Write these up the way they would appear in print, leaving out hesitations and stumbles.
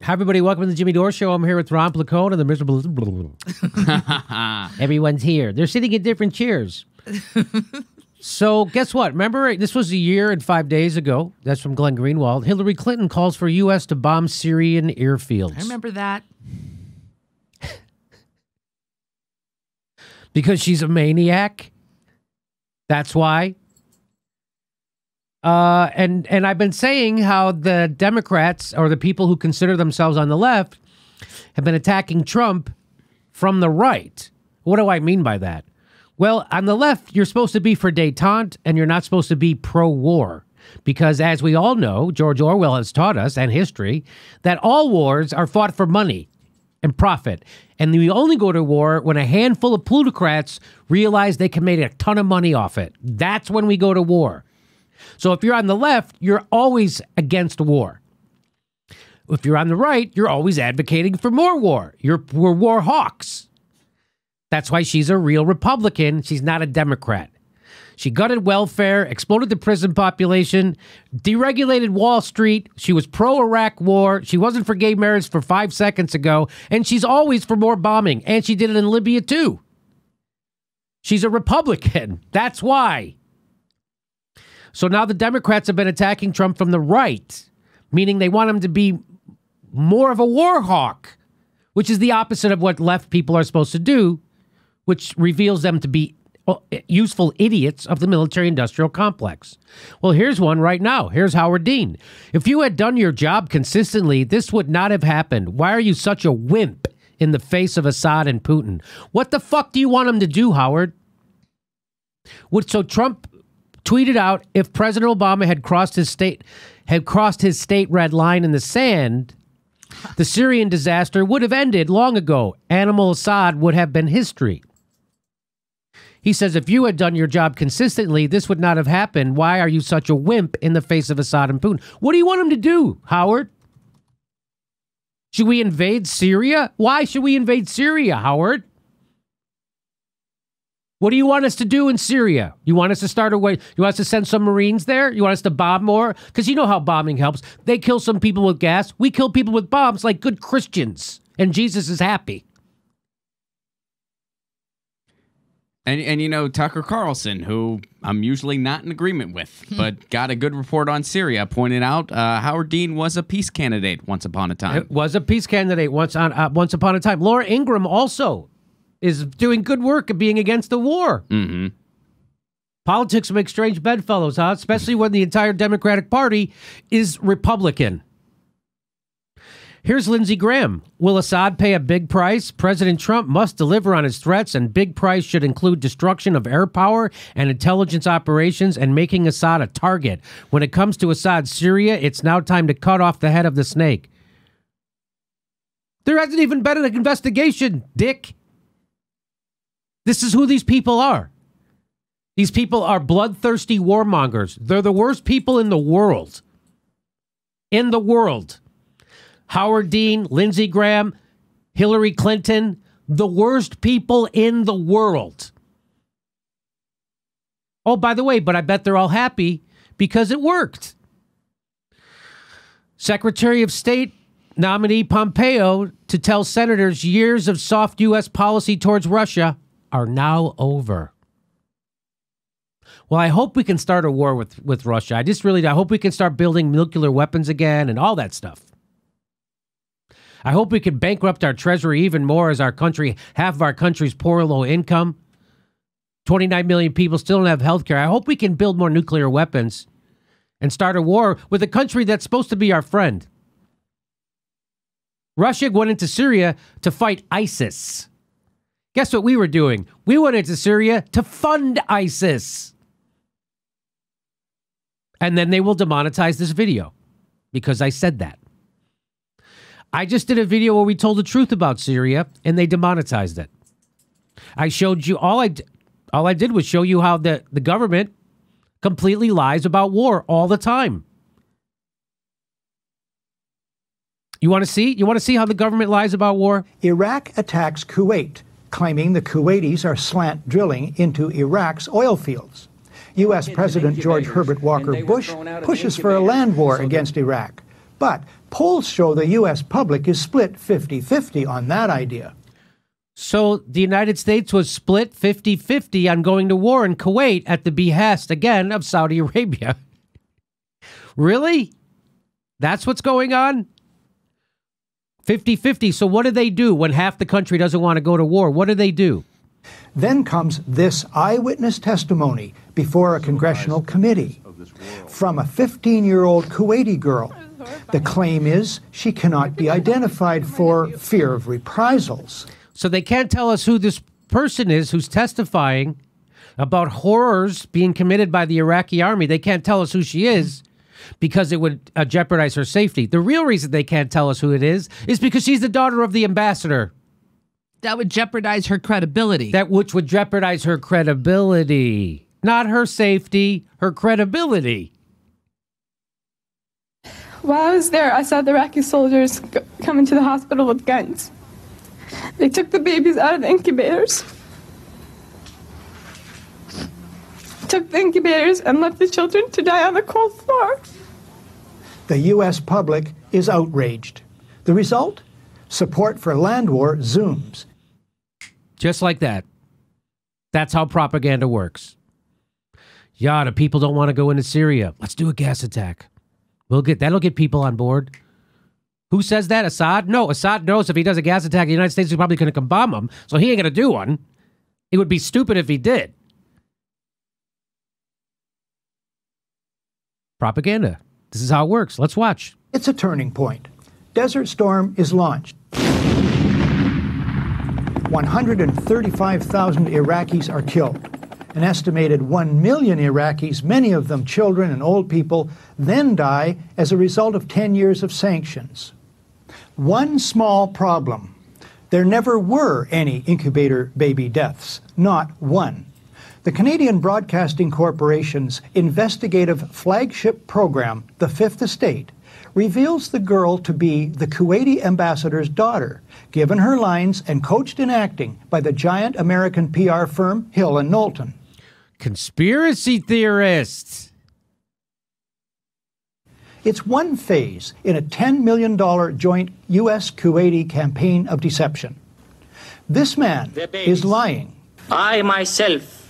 Hi, everybody. Welcome to the Jimmy Dore Show. I'm here with Ron Placone and the miserable... Everyone's here. They're sitting in different chairs. So guess what? Remember, this was a year and 5 days ago. That's from Glenn Greenwald. Hillary Clinton calls for U.S. to bomb Syrian airfields. I remember that. Because she's a maniac. That's why. And I've been saying how the Democrats, or the people who consider themselves on the left, have been attacking Trump from the right. What do I mean by that? Well, on the left, you're supposed to be for détente, and you're not supposed to be pro-war. Because as we all know, George Orwell has taught us, and history, that all wars are fought for money and profit. And we only go to war when a handful of plutocrats realize they can make a ton of money off it. That's when we go to war. So if you're on the left, you're always against war. If you're on the right, you're always advocating for more war. We're war hawks. That's why she's a real Republican. She's not a Democrat. She gutted welfare, exploded the prison population, deregulated Wall Street. She was pro-Iraq war. She wasn't for gay marriage for 5 seconds ago. And she's always for more bombing. And she did it in Libya, too. She's a Republican. That's why. So now the Democrats have been attacking Trump from the right, meaning they want him to be more of a war hawk, which is the opposite of what left people are supposed to do, which reveals them to be useful idiots of the military-industrial complex. Well, here's one right now. Here's Howard Dean. If you had done your job consistently, this would not have happened. Why are you such a wimp in the face of Assad and Putin? What the fuck do you want him to do, Howard? So Trump tweeted out, if President Obama had crossed his state red line in the sand, the Syrian disaster would have ended long ago. Animal Assad would have been history. He says, if you had done your job consistently, this would not have happened. Why are you such a wimp in the face of Assad and Putin? What do you want him to do, Howard? Should we invade Syria? Why should we invade Syria, Howard? What do you want us to do in Syria? You want us to start a way? You want us to send some Marines there? You want us to bomb more? Because you know how bombing helps. They kill some people with gas. We kill people with bombs like good Christians. And Jesus is happy. And you know, Tucker Carlson, who I'm usually not in agreement with, but got a good report on Syria, pointed out Howard Dean was a peace candidate once upon a time. It was a peace candidate once upon a time. Laura Ingraham also is doing good work of being against the war. Mm-hmm. Politics make strange bedfellows, huh? Especially when the entire Democratic Party is Republican. Here's Lindsey Graham. Will Assad pay a big price? President Trump must deliver on his threats, and big price should include destruction of air power and intelligence operations and making Assad a target. When it comes to Assad's Syria, it's now time to cut off the head of the snake. There hasn't even been an investigation, Dick. This is who these people are. These people are bloodthirsty warmongers. They're the worst people in the world. In the world. Howard Dean, Lindsey Graham, Hillary Clinton, the worst people in the world. Oh, by the way, but I bet they're all happy because it worked. Secretary of State nominee Pompeo to tell senators years of soft U.S. policy towards Russia are now over. Well, I hope we can start a war with Russia. I hope we can start building nuclear weapons again and all that stuff. I hope we can bankrupt our treasury even more as our country, half of our country's poor, low income. 29 million people still don't have health care. I hope we can build more nuclear weapons and start a war with a country that's supposed to be our friend. Russia went into Syria to fight ISIS. Guess what we were doing? We went into Syria to fund ISIS. And then they will demonetize this video because I said that. I just did a video where we told the truth about Syria and they demonetized it. I showed you, all I did was show you how the government completely lies about war all the time. You want to see? You want to see how the government lies about war? Iraq attacks Kuwait, claiming the Kuwaitis are slant drilling into Iraq's oil fields. U.S. President George Herbert Walker Bush pushes for a land war against Iraq. But Polls show the U.S. public is split 50-50 on that idea. So the United States was split 50-50 on going to war in Kuwait at the behest, again, of Saudi Arabia. Really? That's what's going on? 50-50. So what do they do when half the country doesn't want to go to war? What do they do? Then comes this eyewitness testimony before a congressional committee from a 15-year-old Kuwaiti girl. The claim is she cannot be identified for fear of reprisals. So they can't tell us who this person is who's testifying about horrors being committed by the Iraqi army. They can't tell us who she is because it would jeopardize her safety. The real reason they can't tell us who it is because she's the daughter of the ambassador. That would jeopardize her credibility. Which would jeopardize her credibility. Not her safety, her credibility. While I was there, I saw the Iraqi soldiers come into the hospital with guns. They took the babies out of the incubators. Took the incubators and left the children to die on the cold floor. The U.S. public is outraged. The result? Support for land war zooms. Just like that. That's how propaganda works. Yeah, the people don't want to go into Syria. Let's do a gas attack. That'll get people on board. Who says that? Assad? No, Assad knows if he does a gas attack, the United States is probably going to come bomb him, so he ain't going to do one. It would be stupid if he did. Propaganda. This is how it works. Let's watch. It's a turning point. Desert Storm is launched. 135,000 Iraqis are killed. An estimated 1 million Iraqis, many of them children and old people, then die as a result of 10 years of sanctions. One small problem. There never were any incubator baby deaths. Not one. The Canadian Broadcasting Corporation's investigative flagship program, The Fifth Estate, reveals the girl to be the Kuwaiti ambassador's daughter, given her lines and coached in acting by the giant American PR firm Hill and Knowlton. Conspiracy theorists. It's one phase in a $10 million joint U.S.-Kuwaiti campaign of deception. This man is lying. I myself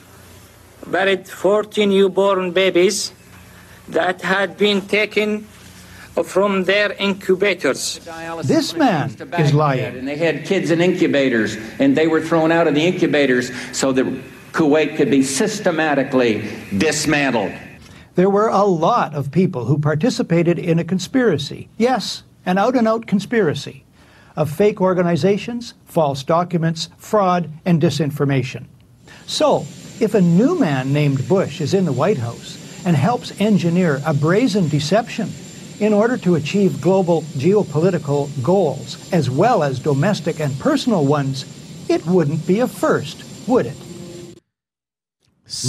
buried 14 newborn babies that had been taken from their incubators. This man is lying. And they had kids in incubators, and they were thrown out of the incubators so that Kuwait could be systematically dismantled. There were a lot of people who participated in a conspiracy. Yes, an out-and-out conspiracy of fake organizations, false documents, fraud, and disinformation. So, if a new man named Bush is in the White House and helps engineer a brazen deception in order to achieve global geopolitical goals, as well as domestic and personal ones, it wouldn't be a first, would it?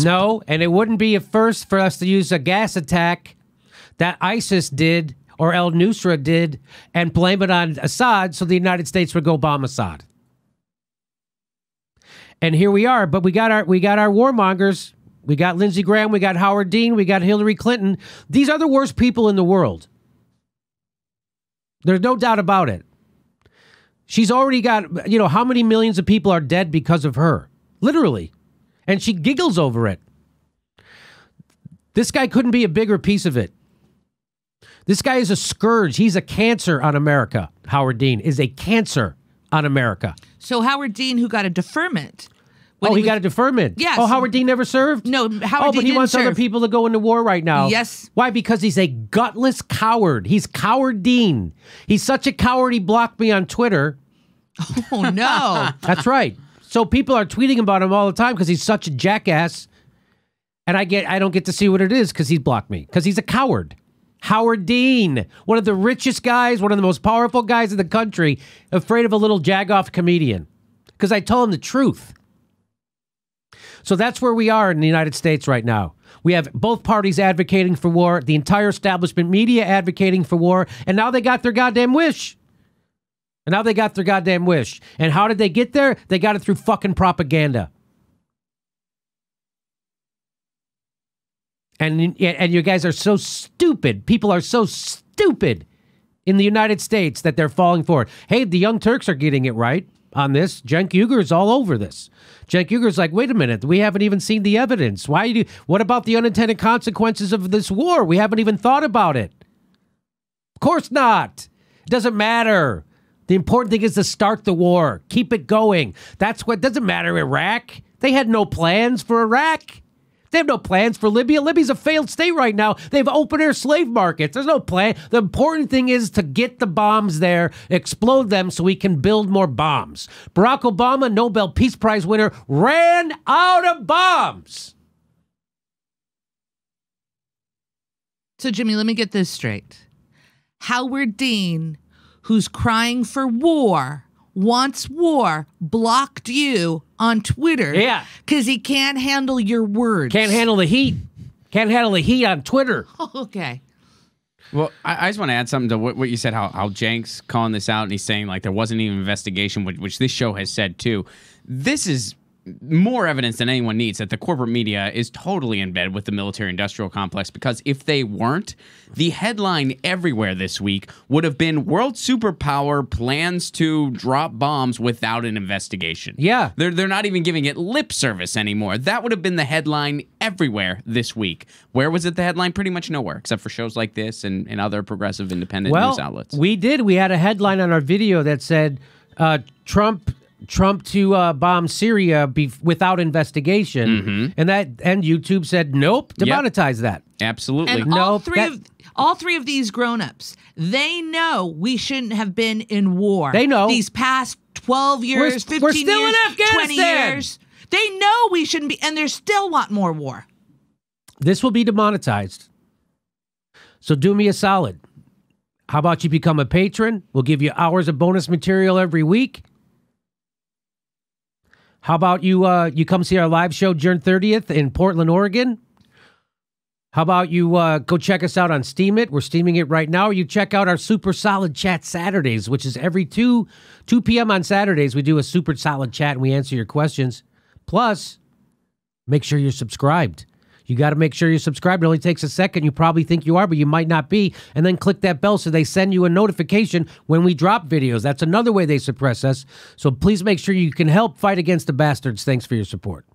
No, and it wouldn't be a first for us to use a gas attack that ISIS did or al-Nusra did and blame it on Assad so the United States would go bomb Assad. And here we are, but we got our warmongers. We got Lindsey Graham, we got Howard Dean, we got Hillary Clinton. These are the worst people in the world. There's no doubt about it. She's already got, how many millions of people are dead because of her? Literally. And she giggles over it. This guy couldn't be a bigger piece of it. This guy is a scourge. He's a cancer on America. Howard Dean is a cancer on America. So Howard Dean, who got a deferment. He got a deferment. Yes. Oh, Howard Dean never served? No, Howard Dean but he didn't wants serve. other people to go into war right now. Yes. Why? Because he's a gutless coward. He's Coward Dean. He's such a coward, he blocked me on Twitter. Oh, no. That's right. So people are tweeting about him all the time because he's such a jackass. And I don't get to see what it is because he's blocked me. Because he's a coward. Howard Dean, one of the richest guys, one of the most powerful guys in the country, afraid of a little jagoff comedian. Because I told him the truth. So that's where we are in the United States right now. We have both parties advocating for war, the entire establishment media advocating for war, and now they got their goddamn wish. And how did they get there? They got it through fucking propaganda. And you guys are so stupid. People are so stupid. in the United States that they're falling for it. Hey, the Young Turks are getting it right on this. Cenk Uyghur's all over this. Cenk Uyghur's like, wait a minute, we haven't even seen the evidence. What about the unintended consequences of this war? We haven't even thought about it. Of course not. It doesn't matter. The important thing is to start the war. Keep it going. That's what doesn't matter. Iraq. They had no plans for Iraq. They have no plans for Libya. Libya's a failed state right now. They have open-air slave markets. There's no plan. The important thing is to get the bombs there, explode them so we can build more bombs. Barack Obama, Nobel Peace Prize winner, ran out of bombs. So, Jimmy, let me get this straight. Howard Dean, who's crying for war, wants war, blocked you on Twitter. Yeah. Because he can't handle your words. Can't handle the heat. Can't handle the heat on Twitter. Okay. Well, I just want to add something to what you said, how Cenk's calling this out, and he's saying like there wasn't even an investigation, which this show has said too. This is more evidence than anyone needs that the corporate media is totally in bed with the military-industrial complex, because if they weren't, the headline everywhere this week would have been world superpower plans to drop bombs without an investigation. Yeah. They're not even giving it lip service anymore. That would have been the headline everywhere this week. Where was it the headline? Pretty much nowhere, except for shows like this and other progressive independent news outlets. We did. We had a headline on our video that said Trump to bomb Syria without investigation, and YouTube said nope, demonetize that. Absolutely. And all three of these grown-ups, they know we shouldn't have been in war. They know these past 12 years, 15 we're still years, in Afghanistan. 20 years. They know we shouldn't be, and they still want more war. This will be demonetized. So do me a solid. How about you become a patron? We'll give you hours of bonus material every week. How about you come see our live show June 30th in Portland, Oregon? How about you go check us out on Steam It? We're steaming it right now. Or you check out our Super Solid Chat Saturdays, which is every 2 p.m. on Saturdays. We do a Super Solid Chat and we answer your questions. Plus, make sure you're subscribed. You got to make sure you're subscribed. It only takes a second. You probably think you are, but you might not be. And then click that bell so they send you a notification when we drop videos. That's another way they suppress us. So please make sure you can help fight against the bastards. Thanks for your support.